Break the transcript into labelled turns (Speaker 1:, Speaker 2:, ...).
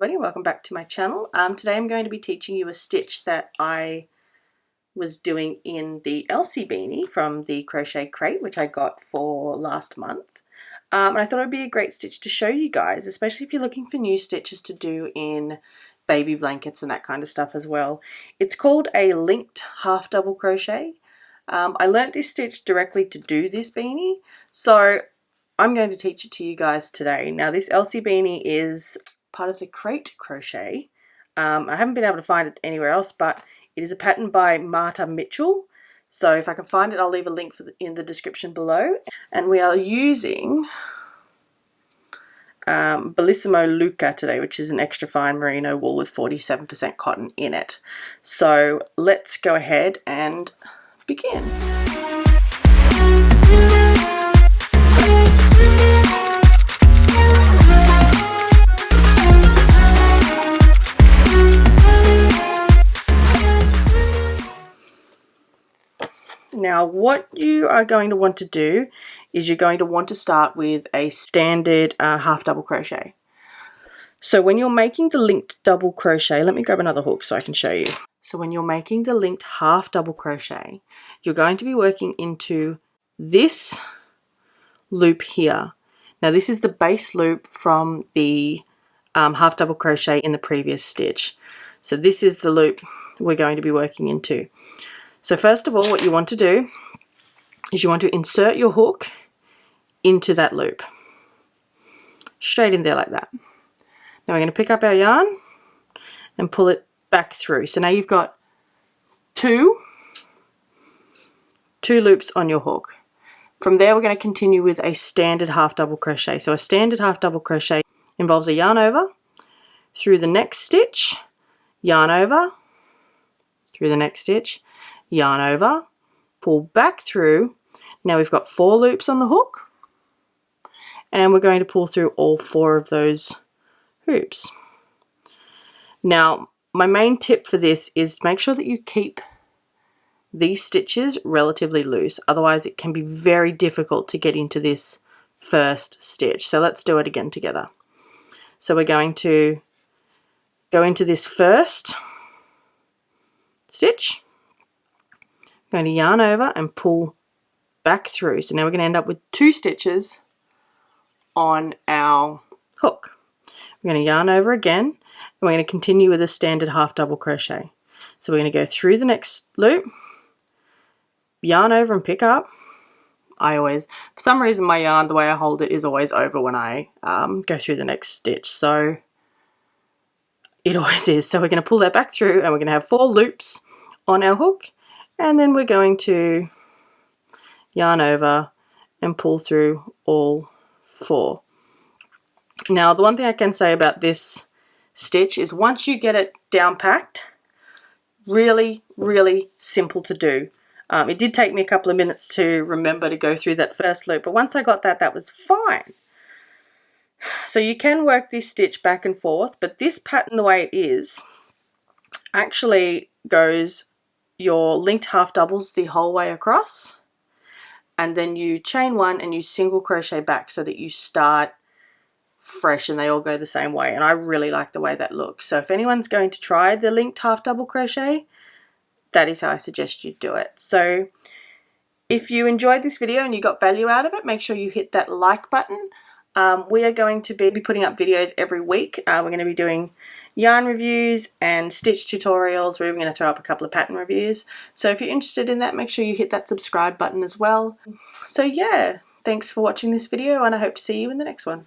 Speaker 1: Welcome back to my channel. Today I'm going to be teaching you a stitch that I was doing in the Elsie beanie from the crochet crate, which I got for last month. And I thought it would be a great stitch to show you guys, especially if you're looking for new stitches to do in baby blankets and that kind of stuff as well. It's called a linked half double crochet. I learnt this stitch directly to do this beanie, so I'm going to teach it to you guys today. Now this Elsie beanie is part of the crate crochet. I haven't been able to find it anywhere else, but it is a pattern by Marta Mitchell. So if I can find it, I'll leave a link in the description below. And we are using Bellissima Luca today, which is an extra fine merino wool with 47% cotton in it. So let's go ahead and begin. Now what you are going to want to do is you're going to want to start with a standard half double crochet. So when you're making the linked double crochet, let me grab another hook so I can show you. So when you're making the linked half double crochet, you're going to be working into this loop here. Now this is the base loop from the half double crochet in the previous stitch. So this is the loop we're going to be working into. So first of all, what you want to do is you want to insert your hook into that loop, straight in there like that. Now we're going to pick up our yarn and pull it back through. So now you've got two loops on your hook. From there we're going to continue with a standard half double crochet. So a standard half double crochet involves a yarn over, through the next stitch, yarn over, through the next stitch, yarn over, pull back through. Now we've got 4 loops on the hook, and we're going to pull through all 4 of those hoops. Now my main tip for this is make sure that you keep these stitches relatively loose, otherwise it can be very difficult to get into this first stitch. So let's do it again together. So we're going to go into this first stitch, going to yarn over and pull back through. So now we're going to end up with 2 stitches on our hook. We're going to yarn over again, and we're going to continue with a standard half double crochet. So we're going to go through the next loop, yarn over and pick up. For some reason my yarn, the way I hold it, is always over when I go through the next stitch. So it always is. So we're going to pull that back through, and we're going to have 4 loops on our hook. And then we're going to yarn over and pull through all 4. Now the one thing I can say about this stitch is once you get it down packed, really simple to do. It did take me a couple of minutes to remember to go through that first loop, but once I got that, that was fine. So you can work this stitch back and forth, but this pattern, the way it is, actually goes your linked half doubles the whole way across, and then you chain 1 and you single crochet back so that you start fresh and they all go the same way, and I really like the way that looks. So if anyone's going to try the linked half double crochet, that is how I suggest you do it. So if you enjoyed this video and you got value out of it, make sure you hit that like button. We are going to be putting up videos every week. We're going to be doing yarn reviews and stitch tutorials. We're even going to throw up a couple of pattern reviews. So if you're interested in that, make sure you hit that subscribe button as well. So yeah, thanks for watching this video, and I hope to see you in the next one.